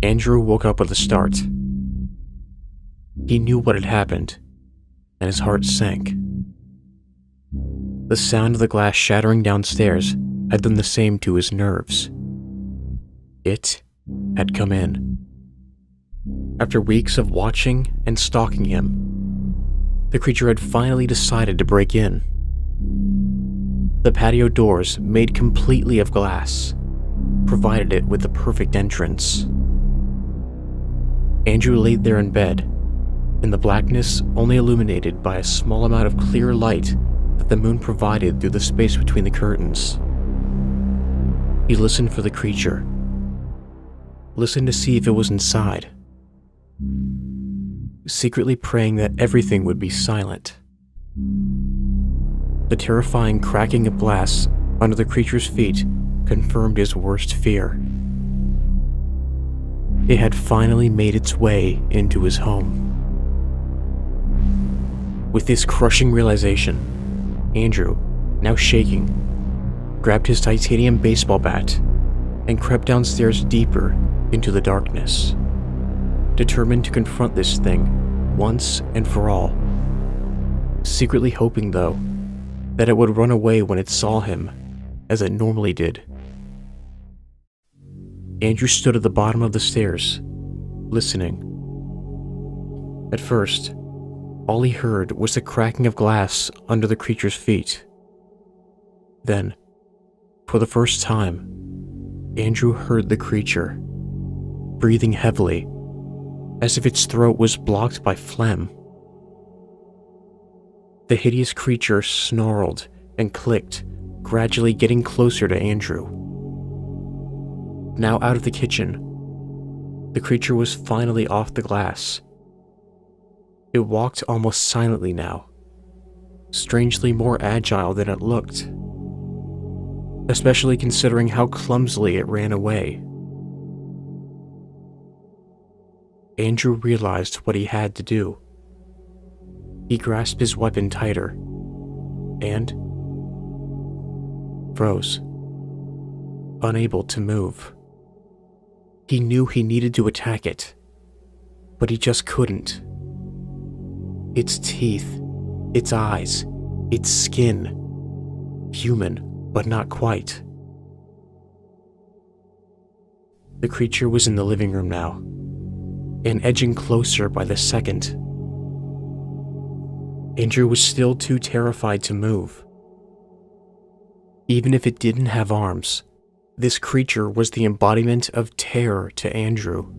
Andrew woke up with a start. He knew what had happened, and his heart sank. The sound of the glass shattering downstairs had done the same to his nerves. It had come in. After weeks of watching and stalking him, the creature had finally decided to break in. The patio doors, made completely of glass, provided it with the perfect entrance. Andrew laid there in bed, in the blackness only illuminated by a small amount of clear light that the moon provided through the space between the curtains. He listened for the creature. Listened to see if it was inside, secretly praying that everything would be silent. The terrifying cracking of glass under the creature's feet confirmed his worst fear. It had finally made its way into his home. With this crushing realization, Andrew, now shaking, grabbed his titanium baseball bat and crept downstairs deeper into the darkness, determined to confront this thing once and for all, secretly hoping, though, that it would run away when it saw him, as it normally did. Andrew stood at the bottom of the stairs, listening. At first, all he heard was the cracking of glass under the creature's feet. Then, for the first time, Andrew heard the creature, breathing heavily, as if its throat was blocked by phlegm. The hideous creature snarled and clicked, gradually getting closer to Andrew. Now out of the kitchen, the creature was finally off the glass. It walked almost silently now, strangely more agile than it looked, especially considering how clumsily it ran away. Andrew realized what he had to do. He grasped his weapon tighter and froze, unable to move. He knew he needed to attack it, but he just couldn't. Its teeth, its eyes, its skin, human, but not quite. The creature was in the living room now, and edging closer by the second. Andrew was still too terrified to move. Even if it didn't have arms, this creature was the embodiment of terror to Andrew.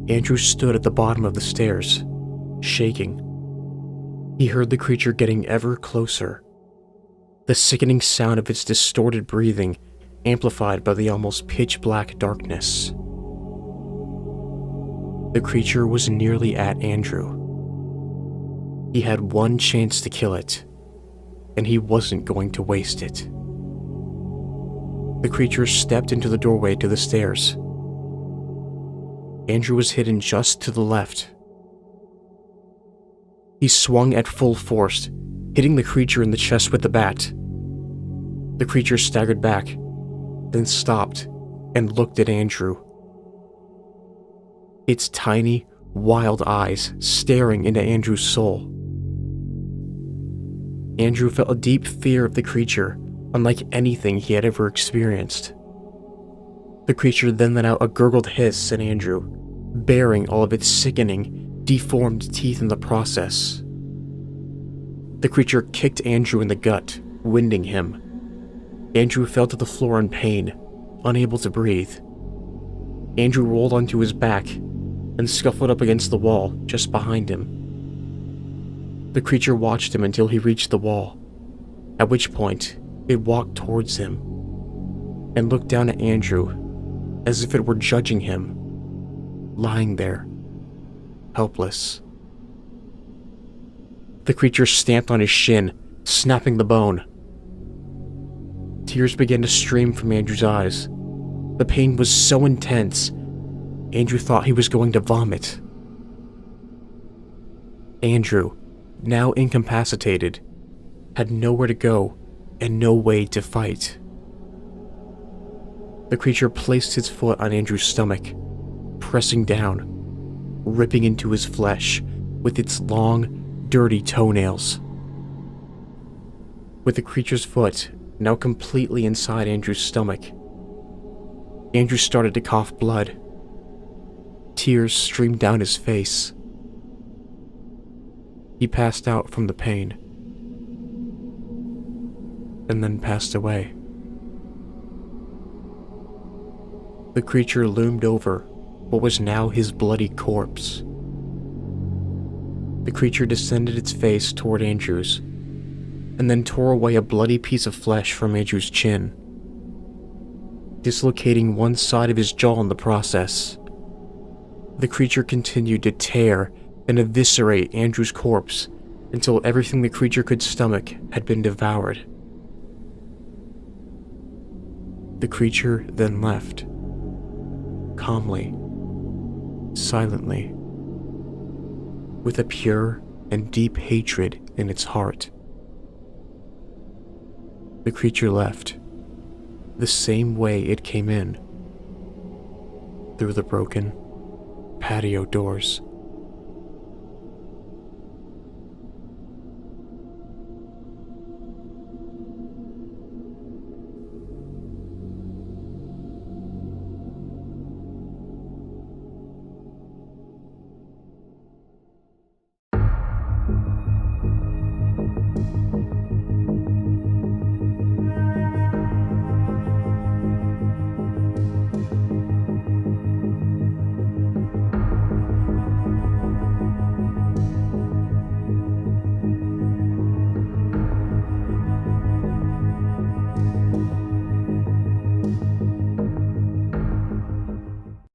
Andrew stood at the bottom of the stairs, shaking. He heard the creature getting ever closer, the sickening sound of its distorted breathing amplified by the almost pitch-black darkness. The creature was nearly at Andrew. He had one chance to kill it, and he wasn't going to waste it. The creature stepped into the doorway to the stairs. Andrew was hidden just to the left. He swung at full force, hitting the creature in the chest with the bat. The creature staggered back, then stopped and looked at Andrew. Its tiny, wild eyes staring into Andrew's soul. Andrew felt a deep fear of the creature, unlike anything he had ever experienced. The creature then let out a gurgled hiss at Andrew, baring all of its sickening, deformed teeth in the process. The creature kicked Andrew in the gut, winding him. Andrew fell to the floor in pain, unable to breathe. Andrew rolled onto his back and scuffled up against the wall just behind him. The creature watched him until he reached the wall, at which point it walked towards him and looked down at Andrew as if it were judging him, lying there, helpless. The creature stamped on his shin, snapping the bone. Tears began to stream from Andrew's eyes. The pain was so intense, Andrew thought he was going to vomit. Andrew, now incapacitated, had nowhere to go and no way to fight. The creature placed its foot on Andrew's stomach, pressing down, ripping into his flesh with its long, dirty toenails. With the creature's foot now completely inside Andrew's stomach, Andrew started to cough blood. Tears streamed down his face. He passed out from the pain, and then passed away. The creature loomed over what was now his bloody corpse. The creature descended its face toward Andrew's, and then tore away a bloody piece of flesh from Andrew's chin, dislocating one side of his jaw in the process. The creature continued to tear and eviscerate Andrew's corpse until everything the creature could stomach had been devoured. The creature then left, calmly, silently, with a pure and deep hatred in its heart. The creature left the same way it came in, through the broken patio doors.